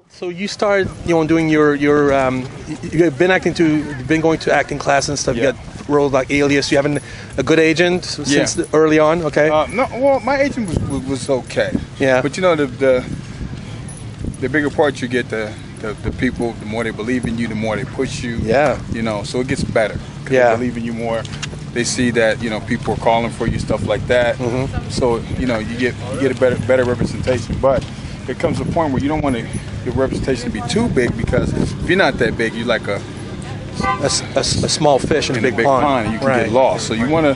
So you started, doing you've been going to acting class and stuff. Yeah. You got roles like Alias. You having a good agent since early on? Okay. No, well, my agent was okay. Yeah. But the bigger part you get, the people, the more they believe in you, the more they push you. Yeah. So it gets better. 'Cause Yeah. they believe in you more. They see that people are calling for you, stuff like that. Mm-hmm. So you get a better representation. But there comes a point where you don't want your representation to be too big, because if you're not that big, you're like a small fish in a big pond. And you can get lost. So you want to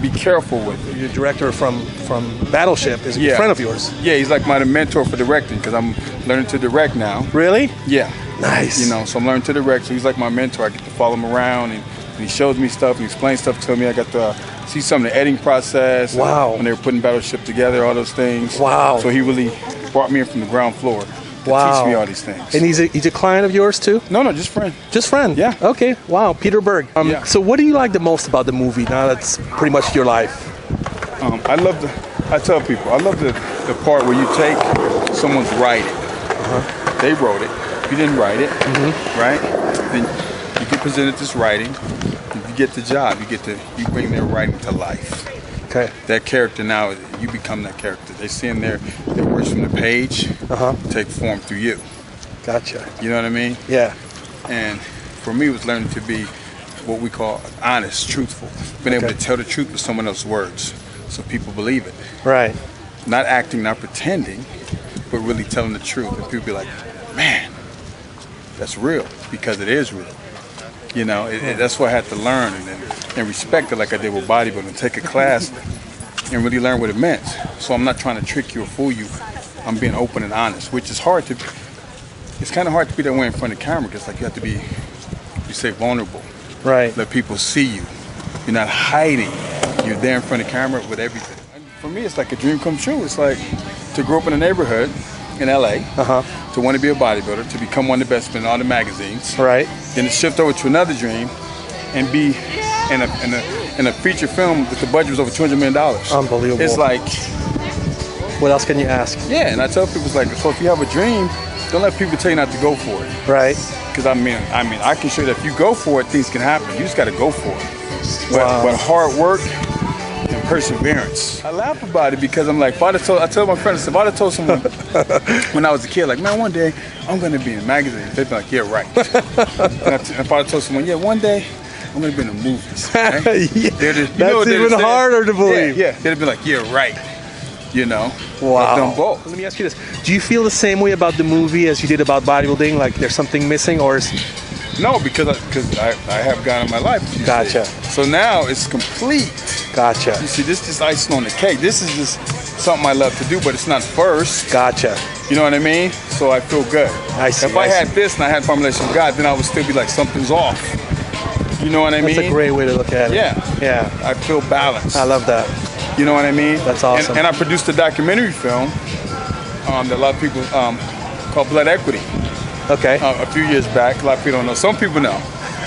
be careful with it. Your director from Battleship is a friend of yours. Yeah, he's like my mentor for directing, because I'm learning to direct now. Really? Yeah. Nice. So I'm learning to direct. So he's like my mentor. I get to follow him around, and he shows me stuff and explains stuff to me. I got to see some of the editing process. Wow. When they were putting Battleship together, all those things. Wow. So he really brought me in from the ground floor to teach me all these things. And he's a client of yours too? No, just friend. Just friend? Yeah. Okay. Wow. Peter Berg. Yeah. So what do you like the most about the movie? Now that's pretty much your life. I tell people, I love the part where you take someone's writing. They wrote it. You didn't write it, right? Then you get presented this writing. You get the job. You bring their writing to life. Okay. That character now, you become that character. They see in their words from the page take form through you. Gotcha. You know what I mean? Yeah. And for me, it was learning to be what we call honest, truthful. Being able to tell the truth with someone else's words, so people believe it. Right. Not acting, not pretending, but really telling the truth. And people be like, man, that's real, because it is real. That's what I had to learn and respect it, like I did with bodybuilding. Take a class and really learn what it meant. So I'm not trying to trick you or fool you. I'm being open and honest, which is hard to. It's kind of hard to be that way in front of the camera, because like you have to be, you say, vulnerable. Right. Let people see you. You're not hiding. You're there in front of the camera with everything. For me, it's like a dream come true. It's like to grow up in a neighborhood in LA, to want to be a bodybuilder, to become one of the best in all the magazines. Right. Then to shift over to another dream and be in a feature film that the budget was over $200 million. Unbelievable. It's like, what else can you ask? Yeah, and I tell people, it's like, so if you have a dream, don't let people tell you not to go for it. Right. Because I can show you that if you go for it, things can happen. You just got to go for it. But hard work and perseverance. I laugh about it because I'm like, I tell my friends, if I'd have told someone when I was a kid, like, man, one day I'm going to be in a magazine, they'd be like, yeah, right. And if I'd have told someone, yeah, one day I'm going to be in the movies. Right? That's even harder to believe. Yeah, they'd be like, yeah, right. Wow. I've done both. Let me ask you this. Do you feel the same way about the movie as you did about bodybuilding? Like there's something missing, or is... No, because I have God in my life. Gotcha. So now it's complete. Gotcha. You see, this is icing on the cake. This is just something I love to do, but it's not first. Gotcha. You know what I mean? So I feel good. I see. If I had this and I had formulation of God, then I would still be like, something's off. You know what I mean? That's a great way to look at it. Yeah. I feel balanced. I love that. You know what I mean? That's awesome. And I produced a documentary film that a lot of people called Blood Equity. Okay. A few years back. A lot of people don't know. Some people know.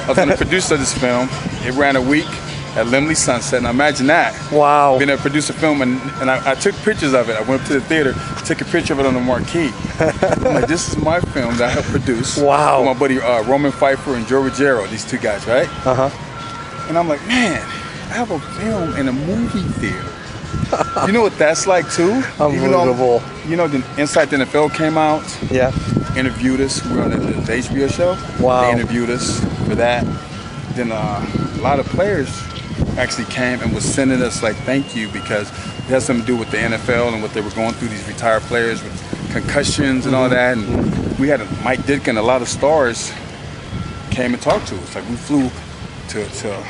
I was the producer of this film. It ran a week at Limley Sunset. Now imagine that. Wow. Being a producer film, and I took pictures of it. I went up to the theater, took a picture of it on the marquee. I'm like, this is my film that I helped produce. Wow. With my buddy Roman Pfeiffer and Joe Ruggiero, these two guys, right? And I'm like, man, I have a film in a movie theater. You know what that's like too? Unbelievable. The Inside the NFL came out. Yeah. Interviewed us. We were on the HBO show. Wow. They interviewed us for that. Then a lot of players actually came and was sending us like thank you, because it has something to do with the NFL and what they were going through, these retired players with concussions and all that. And we had Mike Ditka and a lot of stars came and talked to us. Like we flew to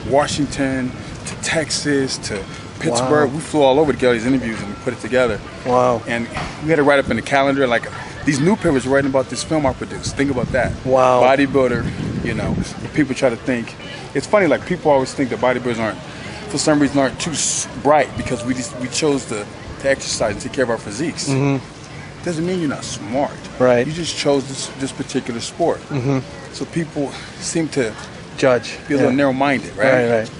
Washington, to Texas, to Pittsburgh. Wow. We flew all over to get all these interviews and we put it together. Wow. And we had to write up in the calendar, like these newspapers are writing about this film I produced. Think about that. Wow. Bodybuilder, people try to think. It's funny, like people always think that bodybuilders for some reason aren't too bright, because we chose to exercise and take care of our physiques. Doesn't mean you're not smart. Right. You just chose this particular sport. So people seem to judge, be a little narrow-minded, right? Right.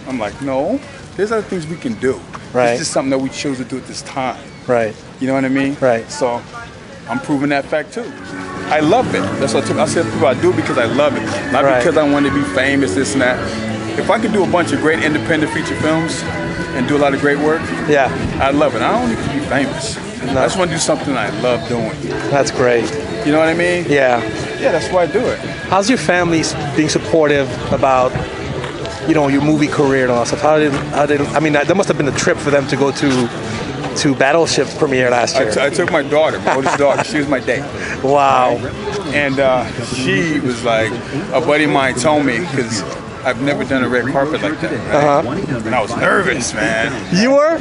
I'm like, no, there's other things we can do. Right. It's just something that we chose to do at this time. Right. You know what I mean? Right. So I'm proving that fact too. I love it. That's what I said to people. I do it because I love it, not because I want to be famous, this and that. If I could do a bunch of great independent feature films and do a lot of great work, I love it. I don't need to be famous. No. I just want to do something I love doing. That's great. You know what I mean? Yeah. Yeah, that's why I do it. How's your family being supportive about, you know, your movie career and all that stuff? How did I mean, that must have been a trip for them to go to Battleship premiere last year. I took my daughter, my oldest daughter. She was my date. Wow. And she was like, a buddy of mine told me, because I've never done a red carpet like that, right? And I was nervous, man. You were?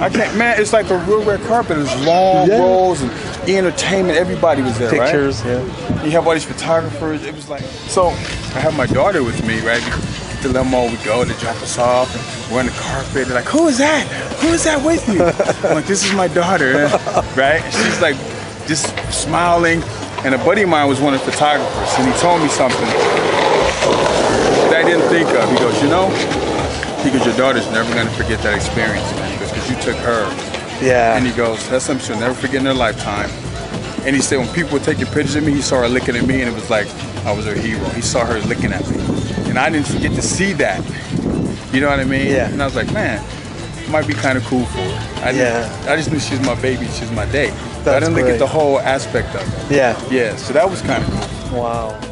I can't, man, it's like a real red carpet. It was long rows and entertainment. Everybody was there, Pictures, right? You have all these photographers. It was like, so I have my daughter with me, right? The limo, we go, they drop us off, and we're on the carpet. They're like, who is that? Who is that with you? I'm like, this is my daughter, right? She's like, just smiling. And a buddy of mine was one of the photographers, and he told me something that I didn't think of. He goes, you know, because your daughter's never going to forget that experience, man. He goes, because you took her. Yeah. And he goes, that's something she'll never forget in her lifetime. And he said when people were taking pictures of me, he saw her looking at me, and it was like I was her hero. He saw her looking at me. And I didn't get to see that. You know what I mean? Yeah. And I was like, man, it might be kind of cool for her. I just knew she was my baby, she was my date. I didn't look at the whole aspect of it. Yeah. Yeah, so that was kind of cool. Wow.